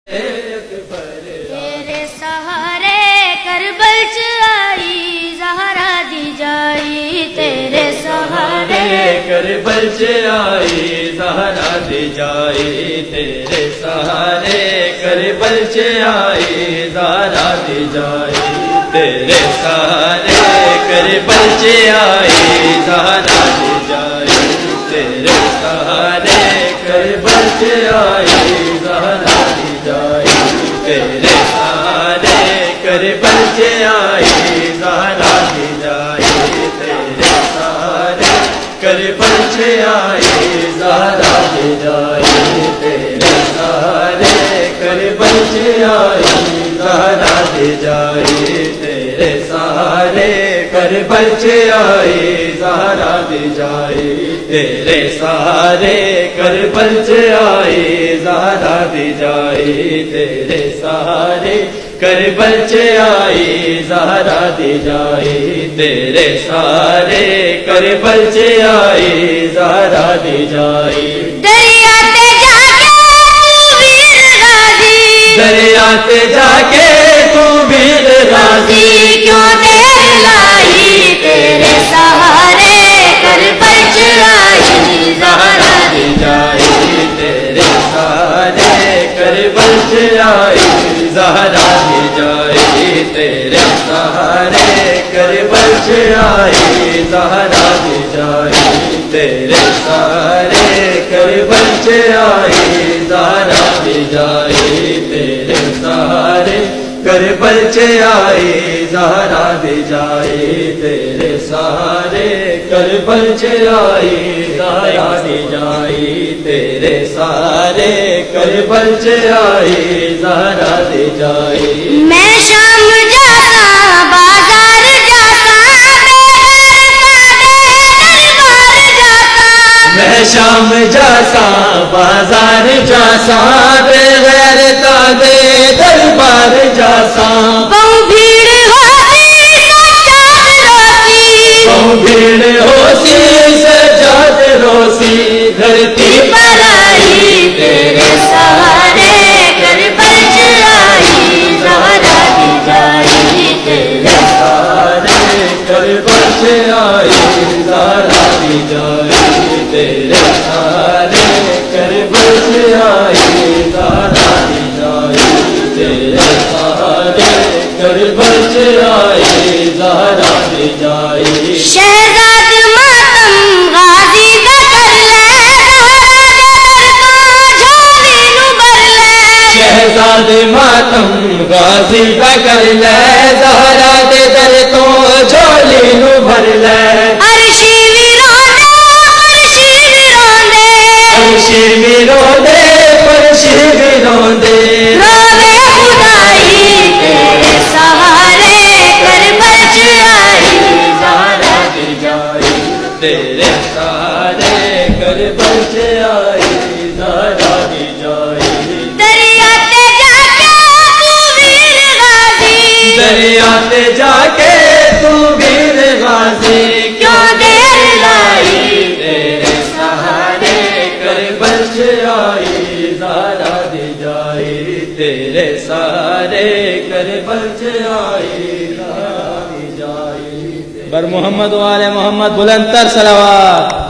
تیرے سہارے کربل چ آئی زہرا دی جائی، تیرے سہارے کربل چ آئی زہرا دی جائی، تیرے سہارے کربل چ آئی زہرا دی جائی، تیرے سہارے کربل چ آئی زہرا دی جائی، تیرے سہارے کربل چ آئی زہرا دی جائی، تیرے سہارے کربل چ آئی زہرا دی جائی، تیرے سہارے کربل چ آئی زہرا دی جائی، تیرے سہارے کربل چ آئی زہرا دی جائی، تیرے سہارے کربل چ آئی زہرا دی جائی، تیرے سہارے کربل چ آئی زہرا دی جائی، تیرے سہارے کربل چ آئی زہرا دی جائی، تیرے سہارے کربل چ آئی زہرا دی جائی، دریا تے جا کے تو ویر غازی، کیوں دیر لائی، تیرے سہارے کربل چ آئی زہرا دی جائی، تیرے سہارے کربل چ آئی زہرا دی جائی، تیرے سہارے کربل چ آئی زہرا دی جائی، تیرے سہارے کربل چ آئی زہرا دی جائی، تیرے سہارے کربل چ آئی زہرا دی جائی، تیرے سہارے کربل چ آئی زہرا دی جائی، تیرے سہارے کربل چ آئی زہرا دی جائی، میں شام جاتا بازار جاتا، میں شام جاتا بازار جاتا، بے غیر تادے دربار جاتا، بہو بھیڑ ہوتی سجاد روسی، بہو بھیڑ ہوتی سجاد روسی، دھرتی پر آئی تیرے سہارے کربل چ آئی زہرا دی جائی، تیرے سہارے کربل چ آئی زہرا دی جائی، تیرے سہارے کربل چ آئی زہرا دی جائی، تیرے سہارے کربل چ آئی زہرا دی جائی، شہزاد ماتم غازی دا کر لے، زہرا دے در تو جھولی نو بھر لے، شہزاد ماتم غازی دا کر لے، زہرا دے در تو جھولی نو بھر لے، عرشی وی روندے فرشی وی روندے، عرشی وی روندے فرشی وی روندے، روے خدائی تیرے سہارے کربل چ آئی زہرا دی جائی، تیرے سہارے کربل چ آئی زہرا دی جائی، دریا تے جا کے تو ویر غازی، دریا تے جا کے تو ویر غازی، کیوں دیر لائی، تیرے سہارے کربل چ آئی زہرا دی جائی، تیرے سہارے کربل چ آئی زہرا دی جائی، بر محمد و آل محمد بلند تر صلوات۔